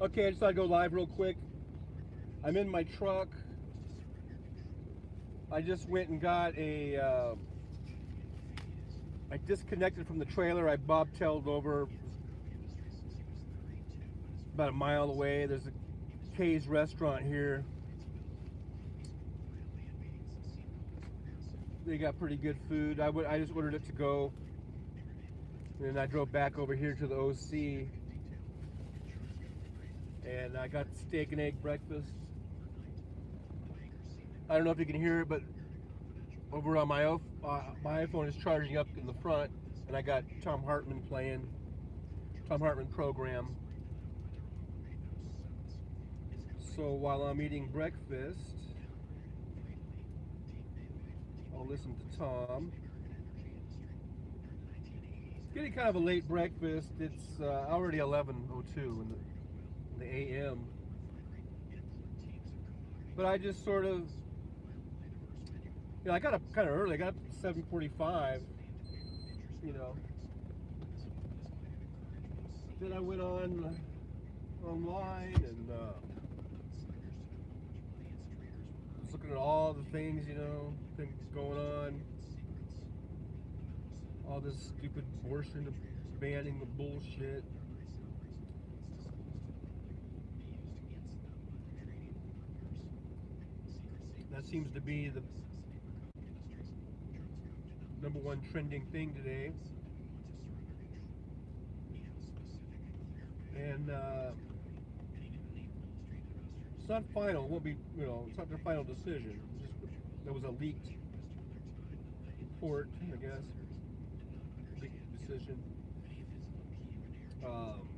Okay, I just thought I'd go live real quick. I'm in my truck. I just went and got I disconnected from the trailer. I bobtailed over about a mile away. There's a Kay's restaurant here. They got pretty good food. I just ordered it to go. And then I drove back over here to the OC. And I got steak and egg breakfast. I don't know if you can hear it, but over on my iPhone is charging up in the front, and I got Tom Hartman playing, Tom Hartman program. So while I'm eating breakfast, I'll listen to Tom. It's getting kind of a late breakfast. It's already 11:02 in the AM. But I just sort of, I got up kind of early. I got up at 7:45. You know, then I went online and was looking at all the things, things going on, all this stupid abortion banning the bullshit. That seems to be the number one trending thing today. And it's not final. It won't be, it's not their final decision. Just there was a leaked report, I guess, leaked decision. Um,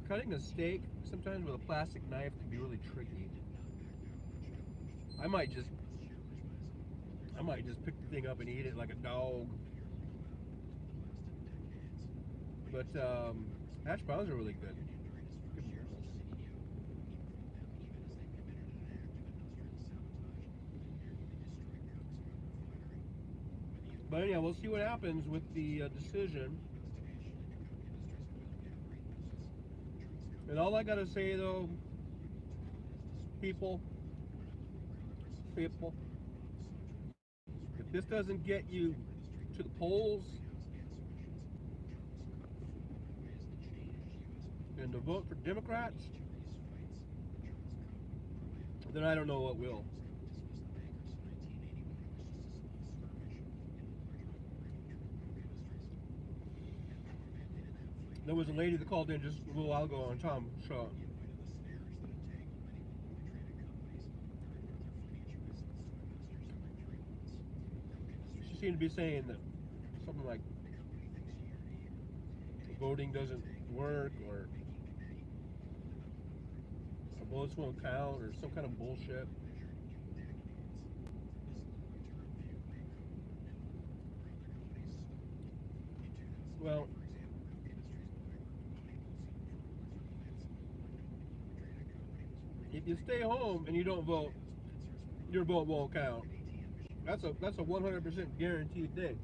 Cutting a steak sometimes with a plastic knife can be really tricky. I might just I might just pick the thing up and eat it like a dog. But hash browns are really good. Good meals. But anyhow, we'll see what happens with the decision. And all I gotta say though, people, people, if this doesn't get you to the polls and to vote for Democrats, then I don't know what will. There was a lady that called in just a little while ago on Tom's show. She seemed to be saying that something like voting doesn't work or votes won't count or some kind of bullshit. Well, if you stay home and you don't vote, your vote won't count. That's a 100% guaranteed thing.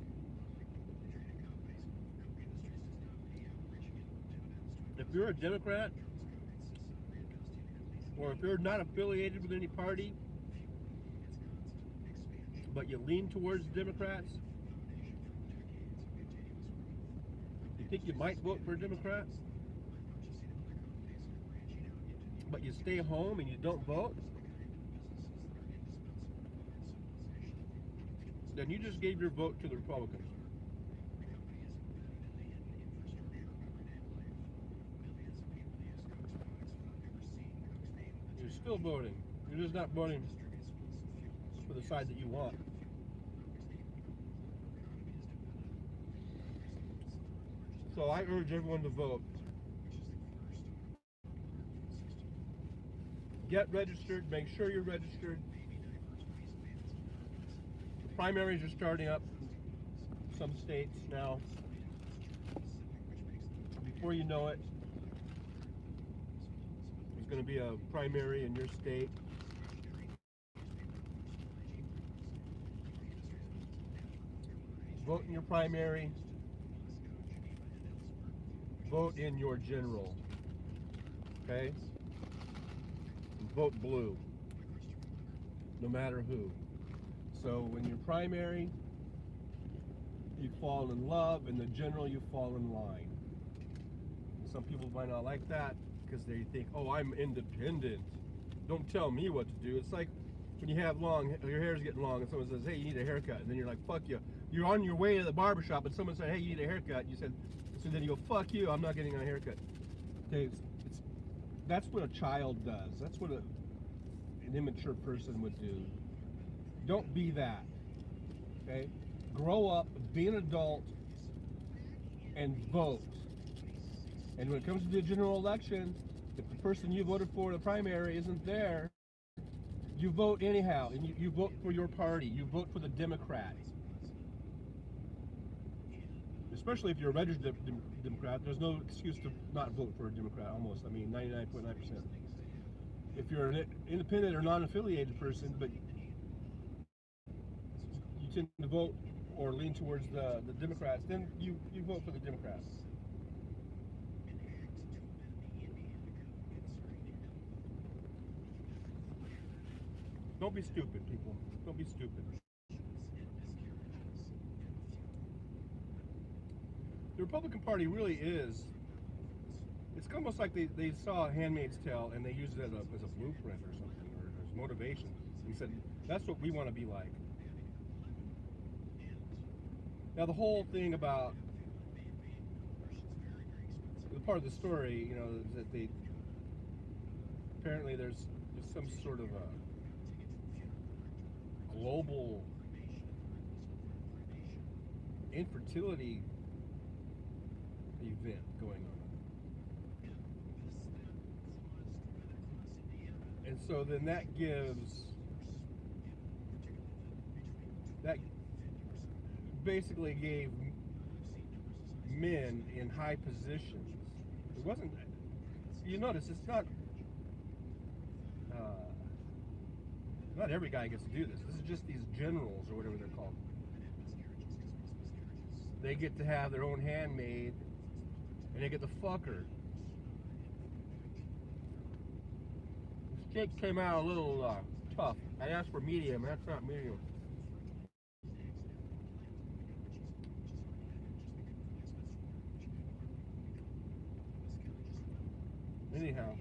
If you're a Democrat or if you're not affiliated with any party, but you lean towards Democrats, you think you might vote for a Democrat, but you stay home and you don't vote, then you just gave your vote to the Republicans. You're still voting. You're just not voting for the side that you want. So I urge everyone to vote. Get registered. Make sure you're registered. The primaries are starting up in some states now. Before you know it, there's going to be a primary in your state. Vote in your primary. Vote in your general. Okay? Vote blue, no matter who. So when you're primary, you fall in love, and the general, you fall in line. And some people might not like that because they think, oh, I'm independent. Don't tell me what to do. It's like when you have your hair's getting long, and someone says, hey, you need a haircut, and then you're like, fuck you. You're on your way to the barbershop, and someone said, hey, you need a haircut. And you said, so then you go, fuck you, I'm not getting a haircut. Okay, that's what a child does. That's what an immature person would do. Don't be that. Okay? Grow up, be an adult, and vote. And when it comes to the general election, if the person you voted for in the primary isn't there, you vote anyhow, and you vote for your party. You vote for the Democrats. Especially if you're a registered Democrat, there's no excuse to not vote for a Democrat, almost. I mean, 99.9%. If you're an independent or non-affiliated person, but you tend to vote or lean towards the Democrats, then you vote for the Democrats. Don't be stupid, people. Don't be stupid. The Republican Party really is, it's almost like they saw Handmaid's Tale and they used it as a blueprint or something, or as motivation. He said, that's what we want to be like. Now the whole thing about, the part of the story, you know, is that apparently there's some sort of a global infertility event going on. And so then that basically gave men in high positions, it wasn't, you notice it's uh, not every guy gets to do this. This is just these generals or whatever they're called. They get to have their own handmaid, and they get to fuck her. The steak came out a little tough. I asked for medium. That's not medium. Anyhow,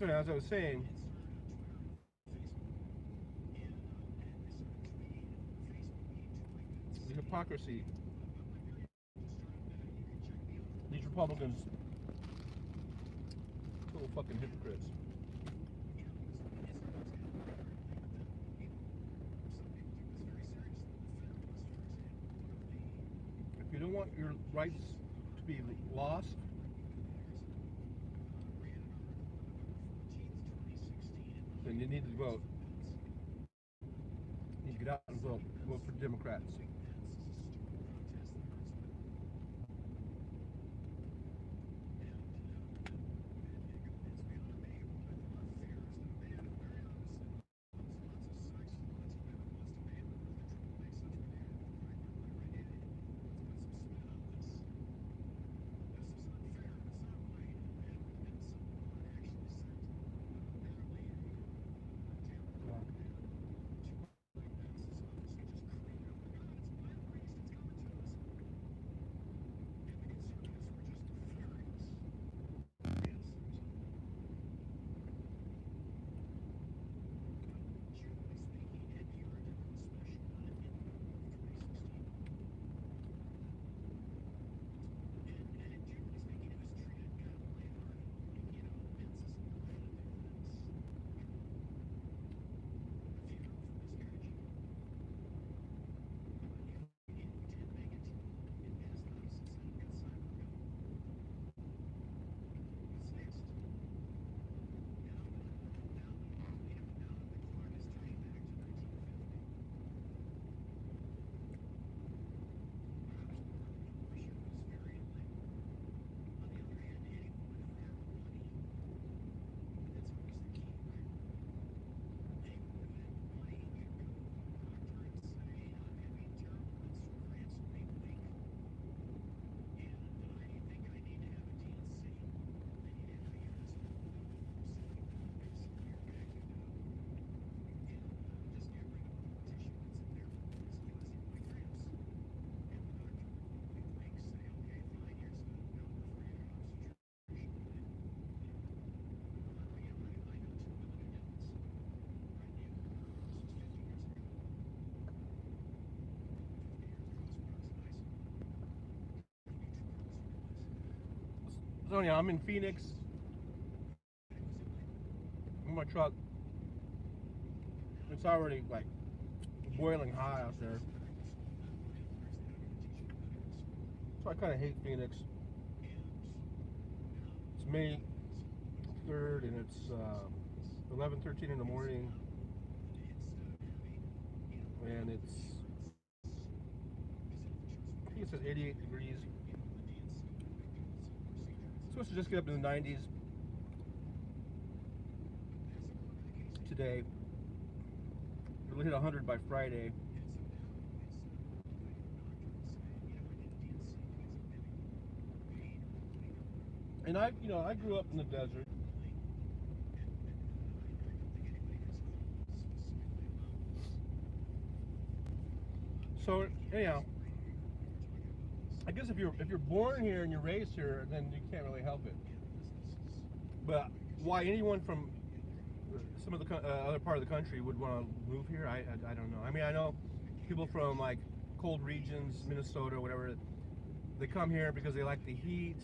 so as I was saying, the hypocrisy. These Republicans, little fucking hypocrites. If you don't want your rights to be lost, then you need to vote. You need to get out and vote. Vote for Democrats. So anyhow, I'm in Phoenix. In my truck. It's already like boiling hot out there. So I kind of hate Phoenix. It's May 3rd and it's 11:13 in the morning. And it's, I think it says 88 degrees. It's supposed to just get up in the 90s today. It'll hit 100 by Friday. And I grew up in the desert. So anyhow, I guess if you're born here and you're raised here, then you can't really help it. But why anyone from some of the other part of the country would want to move here, I don't know. I mean, I know people from like cold regions, Minnesota, whatever. They come here because they like the heat,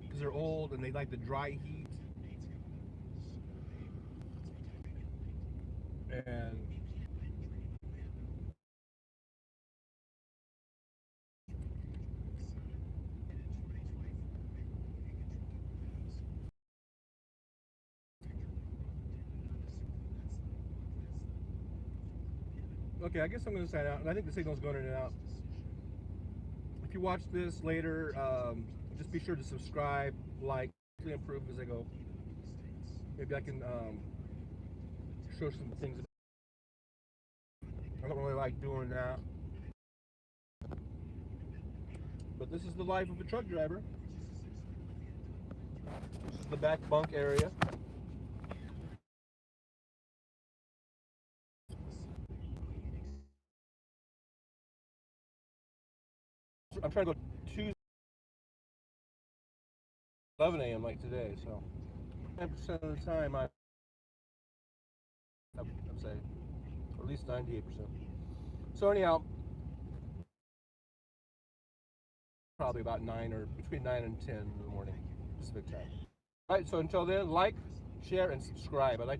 because they're old and they like the dry heat. And okay, I guess I'm going to sign out. And I think the signal's going in and out. If you watch this later, just be sure to subscribe, like, improve as I go. Maybe I can show some things. I don't really like doing that. But this is the life of a truck driver. This is the back bunk area. I'm trying to go Tuesday, 11 a.m. like today, so 10% of the time I'd say, or at least 98%. So anyhow, probably about 9 or between 9 and 10 in the morning Pacific time. All right, so until then, like, share, and subscribe. I'd like to